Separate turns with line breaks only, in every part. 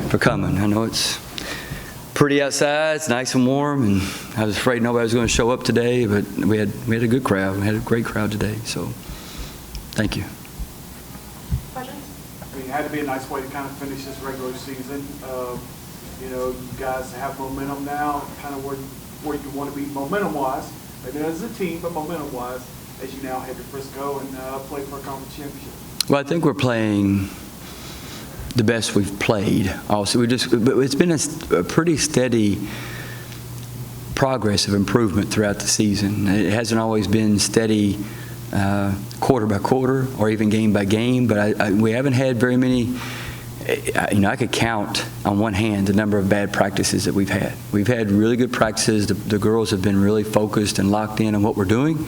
for coming. I know it's pretty outside. It's nice and warm, and I was afraid nobody was going to show up today, but we had a good crowd. We had a great crowd today, so thank you.
Questions?
I mean, it had to be a nice way to kind of finish this regular season. You know, you guys have momentum now, kind of where you want to be momentum-wise, maybe not as a team, but momentum-wise, as you now head to Frisco and play for a conference championship.
Well, I think we're playing the best we've played. Also, but it's been a pretty steady progress of improvement throughout the season. It hasn't always been steady quarter by quarter or even game by game, but we haven't had very many. You know, I could count on one hand the number of bad practices that we've had. We've had really good practices. The girls have been really focused and locked in on what we're doing,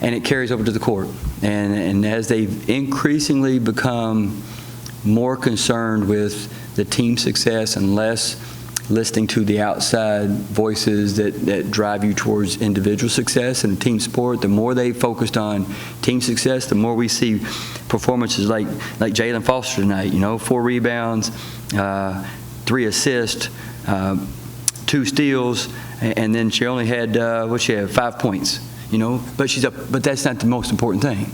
and it carries over to the court. And as they've increasingly become more concerned with the team success and less listening to the outside voices that drive you towards individual success in a team sport, the more they focused on team success, the more we see performances like Jalen Foster tonight, you know, 4 rebounds, 3 assists, 2 steals, and then she only had, 5 points, you know, but that's not the most important thing.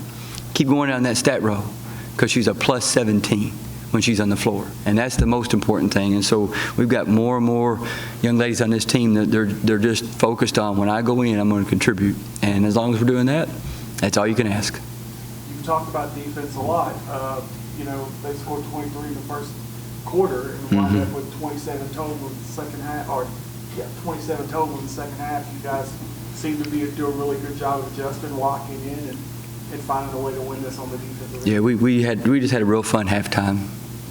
Keep going down that stat row, because she's a plus 17 when she's on the floor, and that's the most important thing. And so we've got more and more young ladies on this team that they're just focused on, when I go in, I'm going to contribute. And as long as we're doing that, that's all you can ask.
You talked about defense a lot. You know, they scored 23 in the first quarter and wound up with 27 total in the second half, 27 total in the second half. You guys seem to do a really good job of adjusting, locking in, and finding a way to win this on the defensive end.
Yeah, we just had a real fun halftime.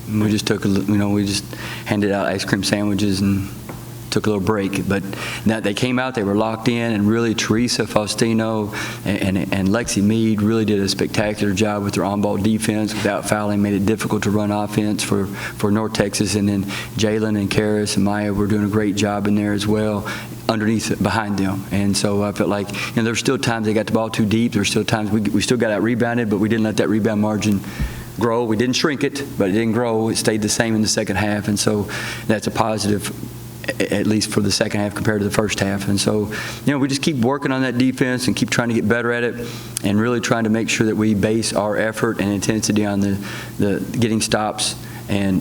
We just we just handed out ice cream sandwiches and took a little break. But now they came out, they were locked in, and really Teresa Faustino and Lexi Mead really did a spectacular job with their on-ball defense without fouling, made it difficult to run offense for North Texas. And then Jalen and Karis and Maya were doing a great job in there as well, behind them. And so I felt like, you know, there were still times they got the ball too deep. There were still times we still got out rebounded, but we didn't let that rebound margin grow. We didn't shrink it, but it didn't grow. It stayed the same in the second half. And so that's a positive, at least for the second half compared to the first half. And so, you know, we just keep working on that defense and keep trying to get better at it, and really trying to make sure that we base our effort and intensity on the getting stops and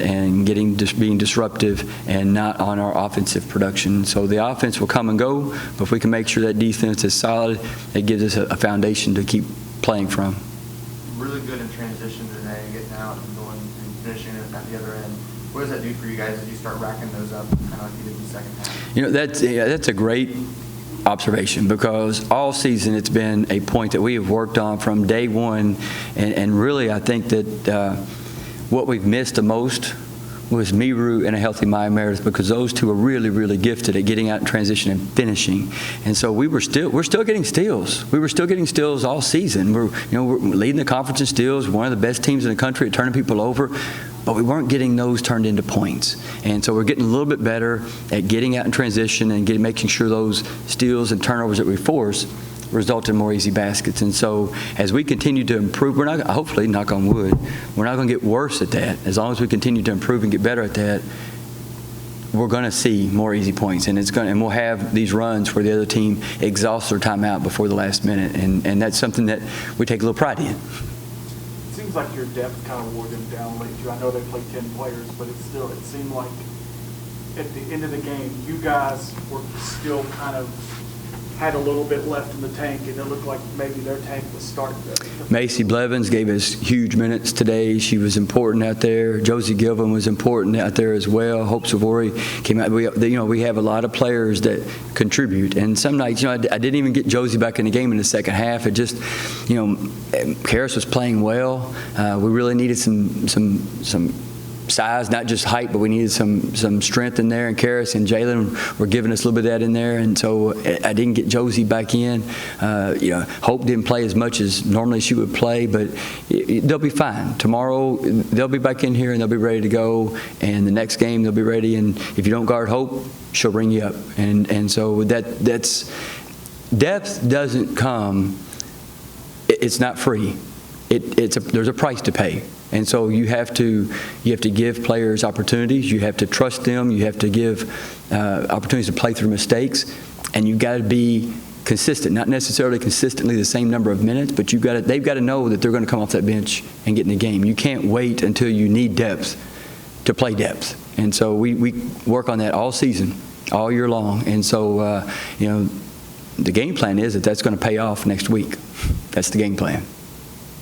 being disruptive, and not on our offensive production. So the offense will come and go, but if we can make sure that defense is solid, it gives us a foundation to keep playing from.
Really good in transition today, getting out and going and finishing it at the other end. What does that do for you guys as you start racking those up, kind of like you did in the second half? You know,
that's a great observation, because all season it's been a point that we have worked on from day one, and really I think that what we've missed the most was Miru and a healthy Maya Meredith, because those two are really, really gifted at getting out in transition and finishing. And so we're still getting steals. We were still getting steals all season. We're leading the conference in steals, one of the best teams in the country at turning people over, but we weren't getting those turned into points. And so we're getting a little bit better at getting out in transition and making sure those steals and turnovers that we force result in more easy baskets. And so as we continue to improve, we're not, hopefully, knock on wood, we're not going to get worse at that. As long as we continue to improve and get better at that, we're going to see more easy points, and we'll have these runs where the other team exhausts their timeout before the last minute, and that's something that we take a little pride in.
It seems like your depth kind of wore them down late too. I know they played 10 players, but it seemed like at the end of the game, you guys were still kind of had a little bit left in the tank, and it looked like maybe their tank was starting to.
Macy Blevins gave us huge minutes today. She was important out there. Josie Gilvin was important out there as well. Hope Savory came out. We have a lot of players that contribute, and some nights, I didn't even get Josie back in the game in the second half. It just, Karis was playing well. We really needed some size, not just height, but we needed some strength in there, and Karis and Jalen were giving us a little bit of that in there, and so I didn't get Josie back in. Hope didn't play as much as normally she would play, but they'll be fine. Tomorrow they'll be back in here and they'll be ready to go, and the next game they'll be ready, and if you don't guard Hope, she'll bring you up. And so that's depth doesn't come, it's not free. There's a price to pay. And so you have to give players opportunities. You have to trust them. You have to give opportunities to play through mistakes. And you've got to be consistent, not necessarily consistently the same number of minutes, but they've got to know that they're going to come off that bench and get in the game. You can't wait until you need depth to play depth. And so we work on that all season, all year long. And so, the game plan is that that's going to pay off next week. That's the game plan.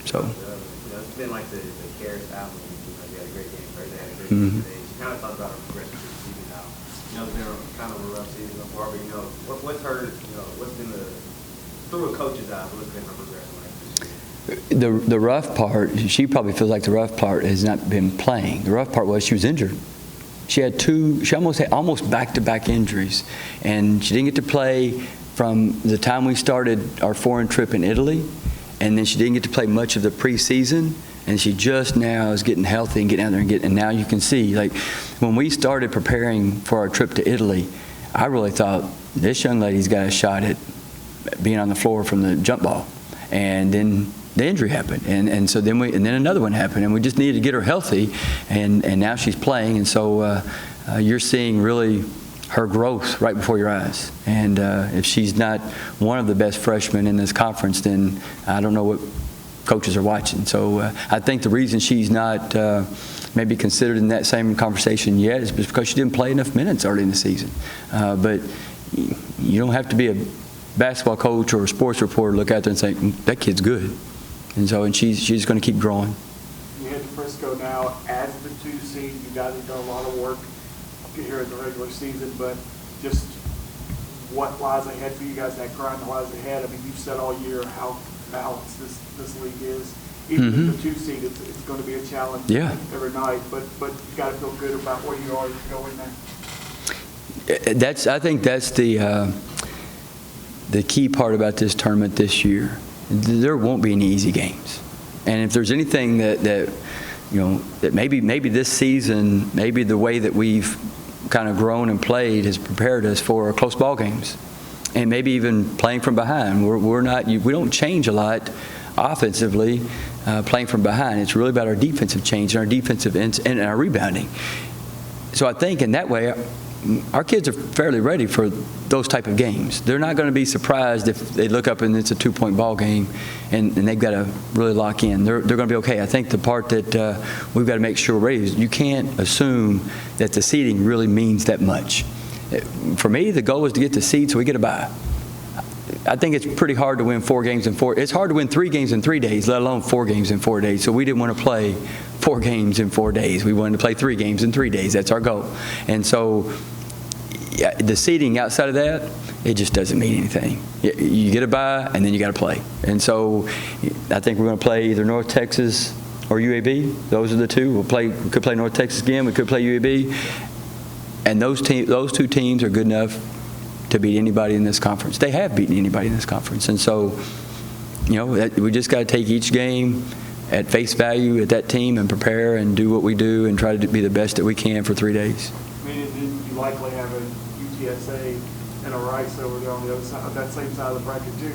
So.
It's been like the Cares album. You had a great game, right? They had a great
Mm-hmm.
game today. You kind of talked about a progression through the season now. It's been kind of a rough season before, but what's her, what's been through a coach's eyes, what's been her progression like?
The rough part, she probably feels like the rough part has not been playing. The rough part was she was injured. She almost had back-to-back injuries, and she didn't get to play from the time we started our foreign trip in Italy, and then she didn't get to play much of the preseason, and she just now is getting healthy and getting out there and now you can see, like, when we started preparing for our trip to Italy, I really thought this young lady's got a shot at being on the floor from the jump ball, and then the injury happened, and so then another one happened, and we just needed to get her healthy, and now she's playing, and so you're seeing really her growth right before your eyes. And if she's not one of the best freshmen in this conference, then I don't know what coaches are watching. So I think the reason she's not maybe considered in that same conversation yet is because she didn't play enough minutes early in the season. But you don't have to be a basketball coach or a sports reporter to look out there and say, that kid's good. And she's going to keep growing.
You head to Frisco now as the 2 seed. You guys have done a lot of work here in the regular season, but just what lies ahead for you guys, that grind that lies ahead. I mean, you've said all year how balanced this league is. Even with the 2 seed, it's going to be a challenge every night, but you got to feel good about where you are to go in there.
I think that's the key part about this tournament this year. There won't be any easy games, and if there's anything that maybe this season, maybe the way that we've kind of grown and played has prepared us for close ball games, and maybe even playing from behind. We don't change a lot offensively playing from behind. It's really about our defensive change and our defensive and our rebounding. So I think in that way, our kids are fairly ready for those type of games. They're not going to be surprised if they look up and it's a 2-point ball game and they've got to really lock in. They're going to be okay. I think the part that we've got to make sure we're ready is you can't assume that the seeding really means that much. For me, the goal is to get the seed so we get a bye. I think it's pretty hard to win 4 games in 4. It's hard to win 3 games in 3 days, let alone 4 games in 4 days. So we didn't want to play 4 games in 4 days. We wanted to play 3 games in 3 days. That's our goal. And so the seeding outside of that, it just doesn't mean anything. You get a bye, and then you got to play. And so I think we're going to play either North Texas or UAB. Those are the two. We could play North Texas again. We could play UAB. And those 2 teams are good enough to beat anybody in this conference. They have beaten anybody in this conference. And so, we just got to take each game at face value at that team and prepare and do what we do and try to be the best that we can for 3 days.
I mean, you likely have a UTSA and a Rice over there on the other side, that same side of the bracket too,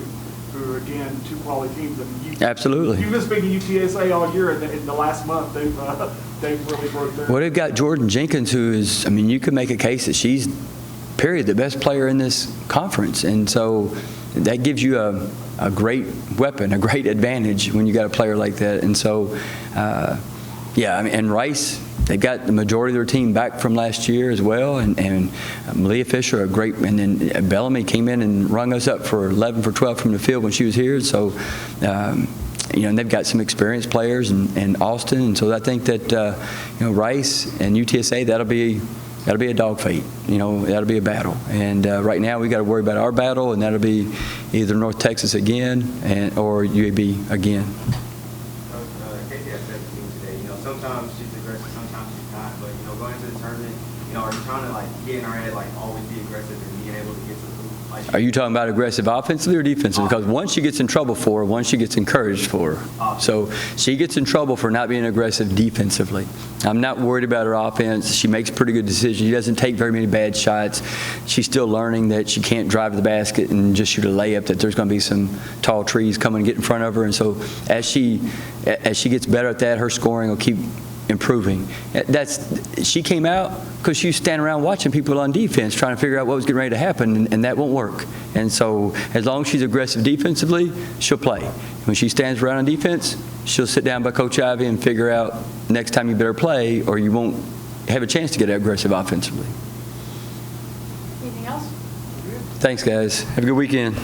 who are, again, 2 quality teams. I mean,
Absolutely.
You've been speaking UTSA all year. In the last month, they've really broke their.
Well, they've got Jordan Jenkins, who is, you could make a case that she's, period, the best player in this conference. And so that gives you a great weapon, a great advantage when you got a player like that. And so, and Rice, they've got the majority of their team back from last year as well. And Malia Fisher, and then Bellamy came in and rung us up for 11 for 12 from the field when she was here. So, and they've got some experienced players in Austin. And so I think that, Rice and UTSA, that'll be a dogfight. That'll be a battle. And right now we got to worry about our battle, and that'll be either North Texas again or UAB again.
Casey had said to me today, sometimes she's aggressive, sometimes she's not. But going into the tournament, are you trying to get in her head, always be aggressive and being able to get to the hoop? Like,
Are you talking about aggressive offensively or defensively? Because one she gets in trouble for, one she gets encouraged for. So she gets in trouble for not being aggressive defensively. I'm not worried about her offense. She makes pretty good decisions. She doesn't take very many bad shots. She's still learning that she can't drive to the basket and just shoot a layup, that there's going to be some tall trees coming and get in front of her. And so as she gets better at that, her scoring will keep improving. She came out because she was standing around watching people on defense trying to figure out what was getting ready to happen, and that won't work. And so as long as she's aggressive defensively, she'll play. When she stands around on defense, she'll sit down by Coach Ivy and figure out next time you better play or you won't have a chance to get aggressive offensively.
Anything else?
Thanks, guys. Have a good weekend.